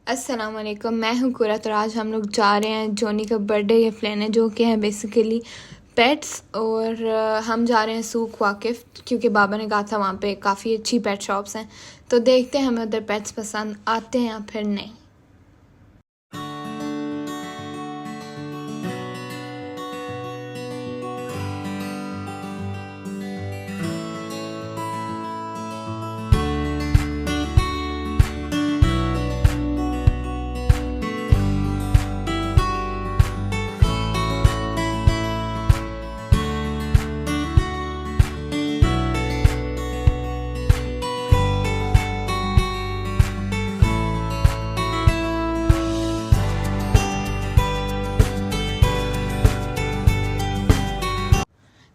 अस्सलाम वालेकुम, मैं हूँ कुरत और आज हम लोग जा रहे हैं जोनी का बर्थडे गिफ्ट लेने, जो कि है बेसिकली पेट्स। और हम जा रहे हैं सूक वाकिफ़, क्योंकि बाबा ने कहा था वहाँ पे काफ़ी अच्छी पेट शॉप्स हैं। तो देखते हैं हमें उधर पेट्स पसंद आते हैं या फिर नहीं।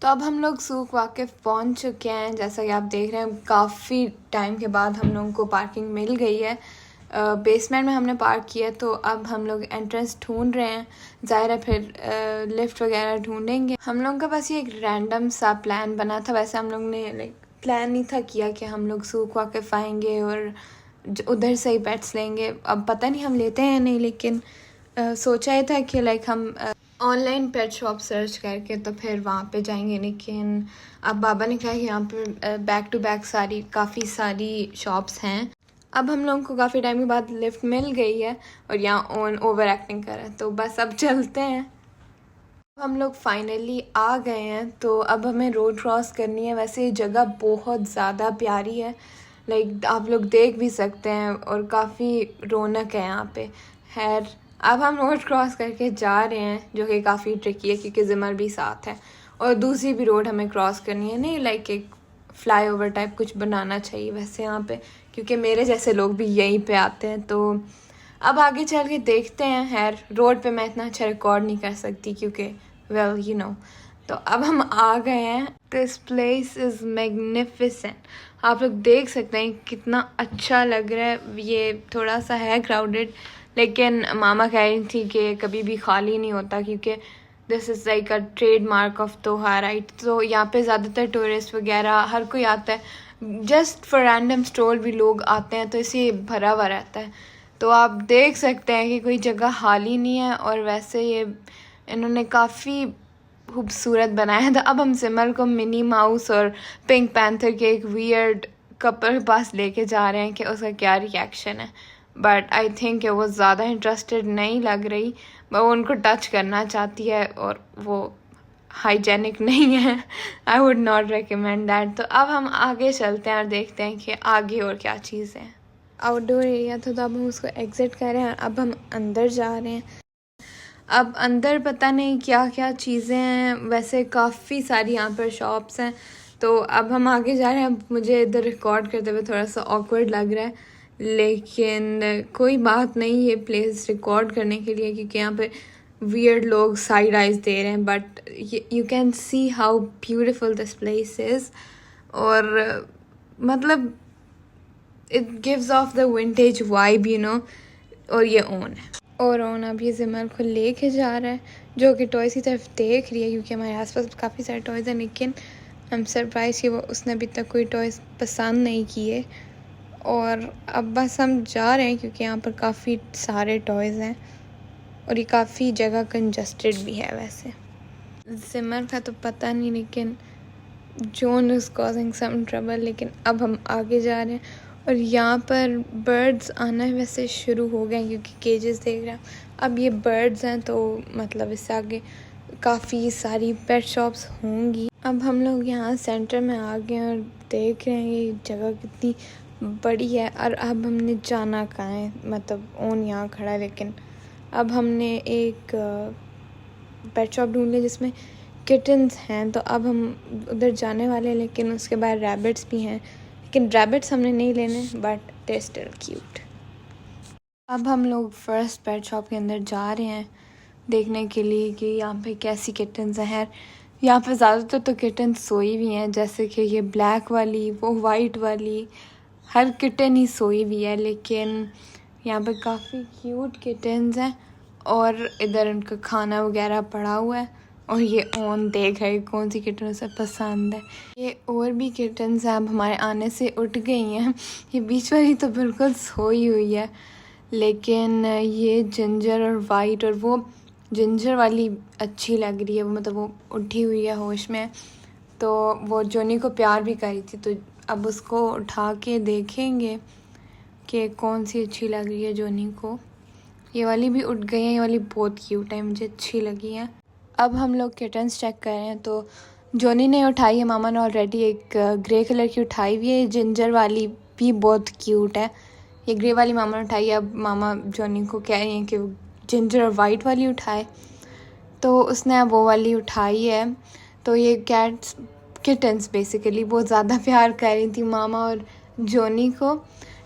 तो अब हम लोग सूक वाकिफ़ पहुँच चुके हैं। जैसा कि आप देख रहे हैं, काफ़ी टाइम के बाद हम लोगों को पार्किंग मिल गई है। बेसमेंट में हमने पार्क किया, तो अब हम लोग एंट्रेंस ढूंढ रहे हैं। ज़ाहिर है फिर लिफ्ट वगैरह ढूंढेंगे। हम लोगों का बस ये एक रैंडम सा प्लान बना था। वैसे हम लोग ने प्लान नहीं था किया कि हम लोग सूक वाकिफ़ आएंगे और उधर से ही पेट्स लेंगे। अब पता नहीं हम लेते हैं नहीं, लेकिन सोचा ही था कि हम ऑनलाइन पेट शॉप सर्च करके तो फिर वहाँ पे जाएंगे। लेकिन अब बाबा ने कहा कि यहाँ पर बैक टू बैक काफ़ी सारी शॉप्स हैं। अब हम लोगों को काफ़ी टाइम के बाद लिफ्ट मिल गई है और यहाँ ओवर एक्टिंग कर रहा है, तो बस अब चलते हैं। हम लोग फाइनली आ गए हैं, तो अब हमें रोड क्रॉस करनी है। वैसे ये जगह बहुत ज़्यादा प्यारी है, आप लोग देख भी सकते हैं, और काफ़ी रौनक है यहाँ पे। खैर, अब हम रोड क्रॉस करके जा रहे हैं, जो कि काफ़ी ट्रिकी है क्योंकि ज़िमर भी साथ है और दूसरी भी रोड हमें क्रॉस करनी है। नहीं, एक फ्लाईओवर टाइप कुछ बनाना चाहिए वैसे यहाँ पे, क्योंकि मेरे जैसे लोग भी यहीं पे आते हैं। तो अब आगे चल के देखते हैं। खैर, रोड पे मैं इतना अच्छा रिकॉर्ड नहीं कर सकती क्योंकि वेल यू नो। तो अब हम आ गए हैं। This place is magnificent. आप लोग देख सकते हैं कितना अच्छा लग रहा है। ये थोड़ा सा है क्राउडेड, लेकिन मामा कह रही थी कि कभी भी खाली नहीं होता, क्योंकि this is like a trademark of Doha, right. तो यहाँ पे ज़्यादातर टूरिस्ट वगैरह हर कोई आता है, जस्ट फॉर रैंडम स्ट्रोल भी लोग आते हैं, तो इसे भरा हुआ रहता है। तो आप देख सकते हैं कि कोई जगह खाली नहीं है। और वैसे ये इन्होंने काफ़ी खूबसूरत बनाया था। अब हम सिमर को मिनी माउस और पिंक पैंथर के एक वियर्ड कपल के पास लेके जा रहे हैं कि उसका क्या रिएक्शन है। बट आई थिंक वो ज़्यादा इंटरेस्टेड नहीं लग रही, वो उनको टच करना चाहती है और वो हाइजेनिक नहीं है। I would not recommend that. तो अब हम आगे चलते हैं और देखते हैं कि आगे और क्या चीज़ है। आउटडोर एरिया था, तो अब हम उसको एग्ज़िट कर रहे हैं। अब हम अंदर जा रहे हैं। अब अंदर पता नहीं क्या क्या चीज़ें हैं, वैसे काफ़ी सारी यहाँ पर शॉप्स हैं। तो अब हम आगे जा रहे हैं। अब मुझे इधर रिकॉर्ड करते हुए थोड़ा सा ऑकवर्ड लग रहा है, लेकिन कोई बात नहीं, ये प्लेस रिकॉर्ड करने के लिए, क्योंकि यहाँ पे वियर्ड लोग साइड आइज दे रहे हैं। But you can see how beautiful this place is. और मतलब it gives off the vintage vibe, you know. और ये ओन है, और ओन अभी ज़िमर को लेके जा रहा है, जो कि टॉयज़ की तरफ देख रही है, क्योंकि हमारे आसपास काफ़ी सारे टॉयज़ हैं। लेकिन हम सरप्राइज़ कि वो उसने अभी तक कोई टॉयज़ पसंद नहीं किए। और अब बस हम जा रहे हैं, क्योंकि यहाँ पर काफ़ी सारे टॉयज़ हैं और ये काफ़ी जगह कंजस्टेड भी है। वैसे ज़िमर का तो पता नहीं, लेकिन John is causing some trouble. लेकिन अब हम आगे जा रहे हैं, और यहाँ पर बर्ड्स आना वैसे शुरू हो गए हैं, क्योंकि केजेस देख रहे हैं। अब ये बर्ड्स हैं, तो मतलब इससे आगे काफ़ी सारी पेट शॉप्स होंगी। अब हम लोग यहाँ सेंटर में आ गए हैं और देख रहे हैं ये जगह कितनी बड़ी है। और अब हमने जाना कहाँ है, मतलब ओन यहाँ खड़ा है, लेकिन अब हमने एक पेट शॉप ढूंढ ली जिसमें किटन्स हैं। तो अब हम उधर जाने वाले हैं, लेकिन उसके बाद रैबिट्स भी हैं, लेकिन रैबिट्स हमने नहीं लेने, बट दे स्टिल क्यूट। अब हम लोग फर्स्ट पेट शॉप के अंदर जा रहे हैं देखने के लिए कि यहाँ पे कैसी किटन्स हैं। यहाँ पे ज़्यादातर तो किटन्स सोई हुई हैं, जैसे कि ये ब्लैक वाली, वो वाइट वाली, हर किटन ही सोई हुई है। लेकिन यहाँ पे काफ़ी क्यूट किटन्स हैं, और इधर उनका खाना वगैरह पड़ा हुआ है। और ये ओन देख रहे कौन सी किटन उसे पसंद है। ये और भी किटन्स हैं, अब हमारे आने से उठ गई हैं। ये बीच वाली तो बिल्कुल सोई हुई है। लेकिन ये जिंजर और वाइट, और वो जिंजर वाली अच्छी लग रही है, वो मतलब वो उठी हुई है, होश में। तो वो जोनी को प्यार भी करी थी, तो अब उसको उठा के देखेंगे कि कौन सी अच्छी लग रही है जोनी को। ये वाली भी उठ गई है, ये वाली बहुत क्यूट है, मुझे अच्छी लगी है। अब हम लोग किटन्स चेक कर रहे हैं, तो जोनी ने उठाई है, मामा ने ऑलरेडी एक ग्रे कलर की उठाई हुई है। जिंजर वाली भी बहुत क्यूट है, ये ग्रे वाली मामा ने उठाई है। अब मामा जोनी को कह रही हैं कि वो जिंजर और वाइट वाली उठाए, तो उसने अब वो वाली उठाई है। तो ये किटन्स बेसिकली बहुत ज़्यादा प्यार कर रही थी मामा और जोनी को,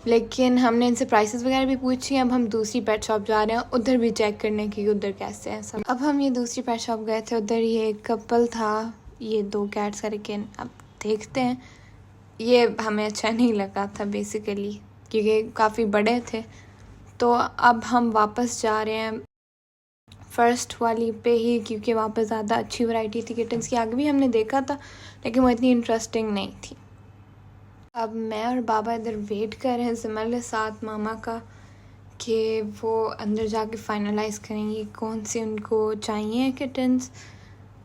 लेकिन हमने इनसे प्राइसेस वगैरह भी पूछी। अब हम दूसरी पेट शॉप जा रहे हैं, उधर भी चेक करने की उधर कैसे है सब। अब हम ये दूसरी पेट शॉप गए थे, उधर ये एक कपल था, ये 2 कैट्स का, लेकिन अब देखते हैं। ये हमें अच्छा नहीं लगा था बेसिकली, क्योंकि काफ़ी बड़े थे। तो अब हम वापस जा रहे हैं फ़र्स्ट वाली पे ही, क्योंकि वहाँ पर ज़्यादा अच्छी वैरायटी थी किटन्स की। आगे भी हमने देखा था, लेकिन वो इतनी इंटरेस्टिंग नहीं थी। अब मैं और बाबा इधर वेट कर रहे हैं सिमल के साथ मामा का, कि वो अंदर जाके फाइनलाइज़ करेंगे कौन से उनको चाहिए किटन्स।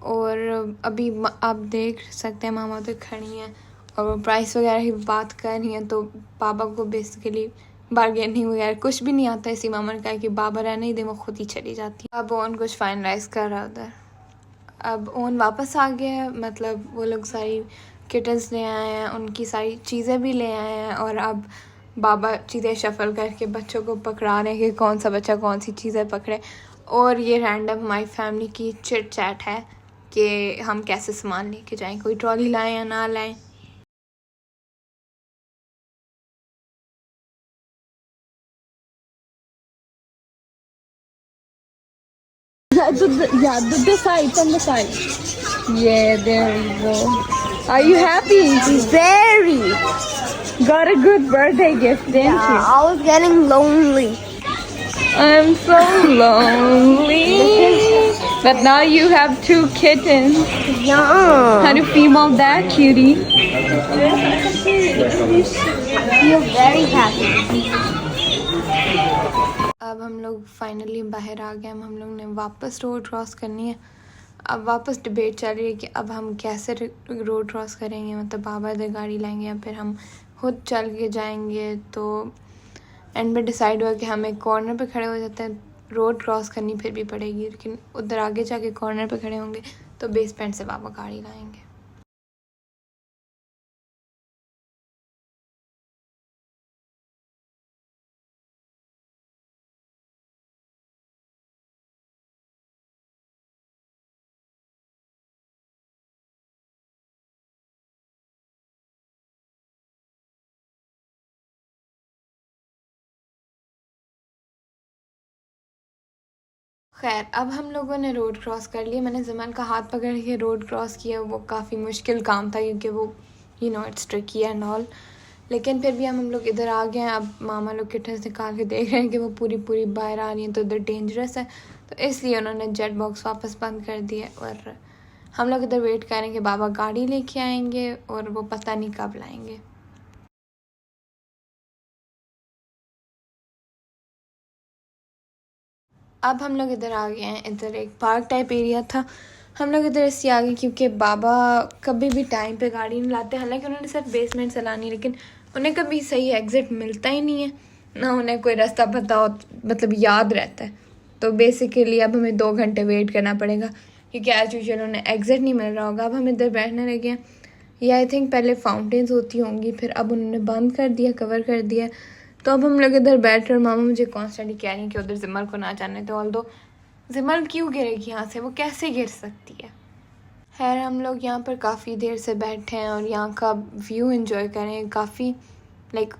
और अभी आप देख सकते हैं मामा तो खड़ी हैं और वो प्राइस वगैरह की बात कर रही हैं, तो बाबा को बेसिकली बार्गेनिंग वगैरह कुछ भी नहीं आता। इसी मामा ने कहा कि बाबा रहने ही दे, वो खुद ही चली जाती है। अब ओन कुछ फाइनलाइज़ कर रहा उधर। अब ओन वापस आ गया है, मतलब वो लोग सारी किटन्स ले आए हैं, उनकी सारी चीज़ें भी ले आए हैं, और अब बाबा चीज़ें शफल करके बच्चों को पकड़ा रहे हैं कि कौन सा बच्चा कौन सी चीज़ें पकड़े। और ये रैंडम हमारी फैमिली की चिट चैट है कि हम कैसे सामान लेके जाएं, कोई ट्रॉली लाएं या ना लाएं। The side, from the side. Yeah, there we go. Are you happy? Very. Got a good birthday gift, didn't you? I was getting lonely. I'm so lonely. But now you have 2 kittens. Yeah. How do you feel about that, cutie? I feel very happy. अब हम लोग finally बाहर आ गए। हम लोग ने वापस road cross करनी है। अब वापस डिबेट चल रही है कि अब हम कैसे रोड क्रॉस करेंगे, मतलब बाबा इधर गाड़ी लाएंगे या फिर हम खुद चल के जाएंगे। तो एंड में डिसाइड हुआ कि हम एक कॉर्नर पे खड़े हो जाते हैं, रोड क्रॉस करनी फिर भी पड़ेगी, लेकिन उधर आगे जाके कॉर्नर पे खड़े होंगे तो बेसमेंट से बाबा गाड़ी लाएंगे। खैर अब हम लोगों ने रोड क्रॉस कर लिया। मैंने जमान का हाथ पकड़ के रोड क्रॉस किया, वो काफ़ी मुश्किल काम था क्योंकि वो इट्स ट्रिकी एंड ऑल, लेकिन फिर भी हम लोग इधर आ गए हैं। अब मामा लोग किटन्स निकाल के देख रहे हैं कि वो पूरी बाहर आ रही हैं, तो इधर डेंजरस है, तो इसलिए उन्होंने जेट बॉक्स वापस बंद कर दिया। और हम लोग इधर वेट करें कि बाबा गाड़ी लेके आएंगे और वो पता नहीं कब लाएंगे। अब हम लोग इधर आ गए हैं। इधर एक पार्क टाइप एरिया था, हम लोग इधर इसलिए आ गए क्योंकि बाबा कभी भी टाइम पे गाड़ी नहीं लाते। हालांकि उन्होंने सिर्फ बेसमेंट चलानी, लेकिन उन्हें कभी सही एग्ज़िट मिलता ही नहीं है, ना उन्हें कोई रास्ता पता हो, मतलब याद रहता है। तो बेसिकली अब हमें 2 घंटे वेट करना पड़ेगा क्योंकि एज यूजुअल उन्हें एग्ज़िट नहीं मिल रहा होगा। अब हम इधर बैठने लगे हैं। ये आई थिंक पहले फाउंटेन्स होती होंगी, फिर अब उन्होंने बंद कर दिया, कवर कर दिया। तो अब हम लोग इधर बैठ रहे, मामा मुझे कॉन्स्टेंटली कह रही हैं कि उधर जिमल को ना जाने दो। ऑल दो जिमल क्यों गिरेगी यहाँ से, वो कैसे गिर सकती है। खैर हम लोग यहाँ पर काफ़ी देर से बैठे हैं और यहाँ का व्यू एंजॉय करें। काफ़ी लाइक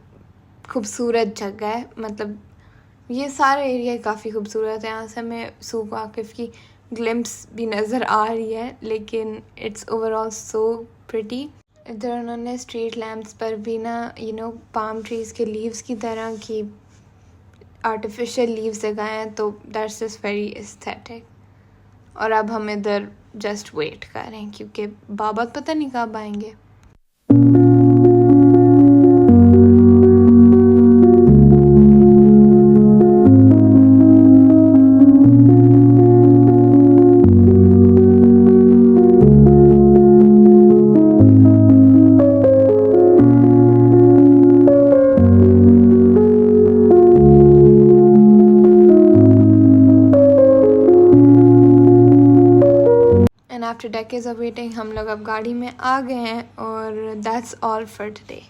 खूबसूरत जगह है, मतलब ये सारा एरिया काफ़ी खूबसूरत है। यहाँ से हमें सूख वाकिफ़ की ग्लिम्स भी नज़र आ रही है, लेकिन इट्स ओवरऑल सो प्रिटी। इधर उन्होंने स्ट्रीट लैम्प्स पर भी ना पाम ट्रीज़ के लीव्स की तरह की आर्टिफिशियल लीव्स लगाए हैं, तो दैट्स जस्ट वेरी एस्थेटिक। और अब हम इधर जस्ट वेट कर रहे हैं क्योंकि बाबा पता नहीं कब आएंगे। आफ्टर डेकेड्स ऑफ वेटिंग हम लोग अब गाड़ी में आ गए हैं और दैट्स ऑल फॉर टुडे।